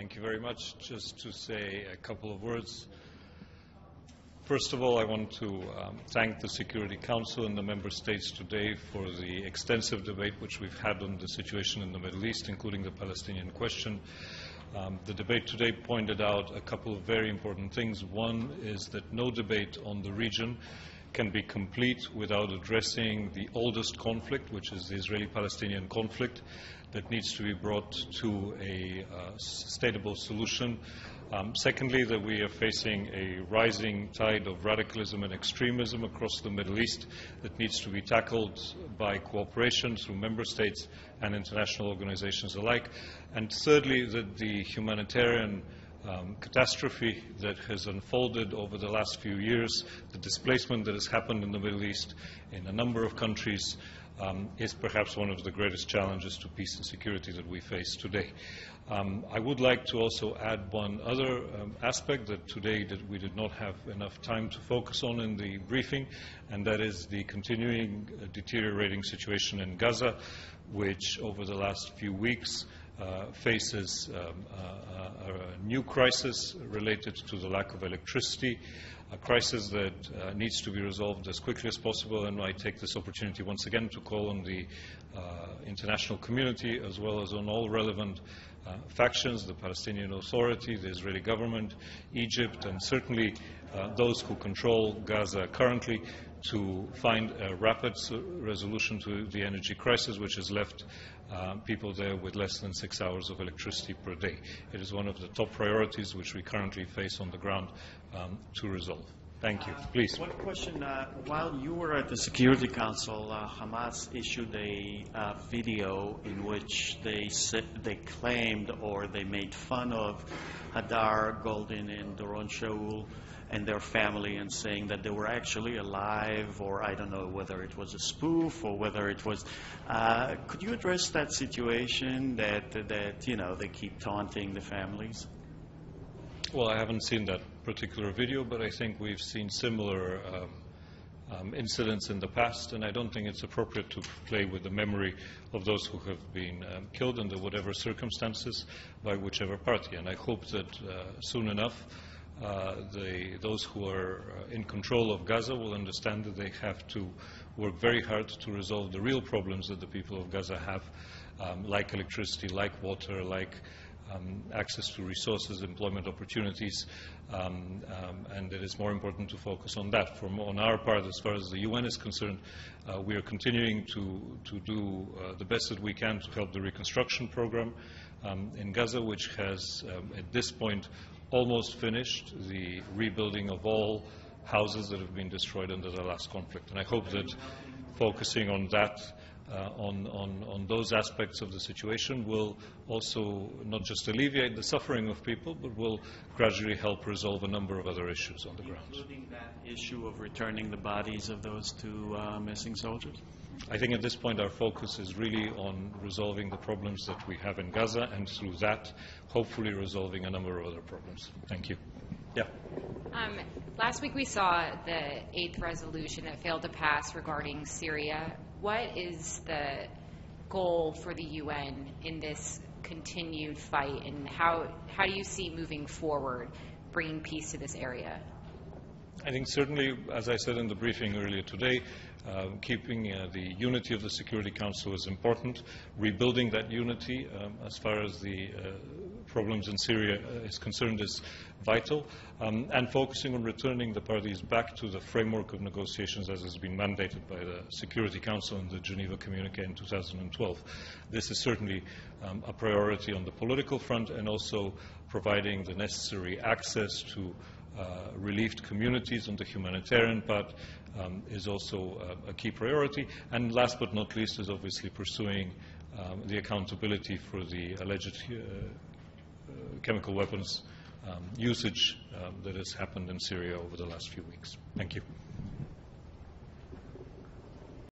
Thank you very much. Just to say a couple of words. First of all, I want to thank the Security Council and the Member States today for the extensive debate which we've had on the situation in the Middle East, including the Palestinian question. The debate today pointed out a couple of very important things. One is that no debate on the region can be complete without addressing the oldest conflict, which is the Israeli-Palestinian conflict, that needs to be brought to a sustainable solution. Secondly, that we are facing a rising tide of radicalism and extremism across the Middle East that needs to be tackled by cooperation through member states and international organizations alike. And thirdly, that the humanitarian catastrophe that has unfolded over the last few years, the displacement that has happened in the Middle East in a number of countries, is perhaps one of the greatest challenges to peace and security that we face today. I would like to also add one other aspect that today we did not have enough time to focus on in the briefing, and that is the continuing deteriorating situation in Gaza, which over the last few weeks faces a new crisis related to the lack of electricity, a crisis that needs to be resolved as quickly as possible. And I take this opportunity once again to call on the international community, as well as on all relevant factions, the Palestinian Authority, the Israeli government, Egypt, and certainly those who control Gaza currently, to find a rapid resolution to the energy crisis, which has left people there with less than 6 hours of electricity per day. It is one of the top priorities which we currently face on the ground to resolve. Thank you. Please. One question. While you were at the Security Council, Hamas issued a video in which they claimed, or they made fun of, Hadar Goldin and Doron Shaul and their family, and saying that they were actually alive, or I don't know whether it was a spoof or whether it was. Could you address that situation that you know, they keep taunting the families? Well, I haven't seen that particular video, but I think we've seen similar incidents in the past, and I don't think it's appropriate to play with the memory of those who have been killed under whatever circumstances by whichever party. And I hope that soon enough those who are in control of Gaza will understand that they have to work very hard to resolve the real problems that the people of Gaza have, like electricity, like water, like access to resources, employment opportunities, and it is more important to focus on that. On our part, as far as the UN is concerned, we are continuing to do the best that we can to help the reconstruction program in Gaza, which has, at this point, almost finished the rebuilding of all houses that have been destroyed under the last conflict. And I hope that focusing on that, on those aspects of the situation, will also not just alleviate the suffering of people, but will gradually help resolve a number of other issues on the ground. Including that issue of returning the bodies of those two missing soldiers? I think at this point our focus is really on resolving the problems that we have in Gaza, and through that, hopefully resolving a number of other problems. Thank you. Yeah. Last week we saw the 8th resolution that failed to pass regarding Syria. What is the goal for the UN in this continued fight, and how do you see moving forward bringing peace to this area? I think certainly, as I said in the briefing earlier today, keeping the unity of the Security Council is important. Rebuilding that unity as far as the problems in Syria is concerned is vital, and focusing on returning the parties back to the framework of negotiations as has been mandated by the Security Council in the Geneva Communique in 2012. This is certainly a priority on the political front, and also providing the necessary access to relieved communities on the humanitarian part is also a key priority. And last but not least is obviously pursuing the accountability for the alleged chemical weapons usage that has happened in Syria over the last few weeks. Thank you.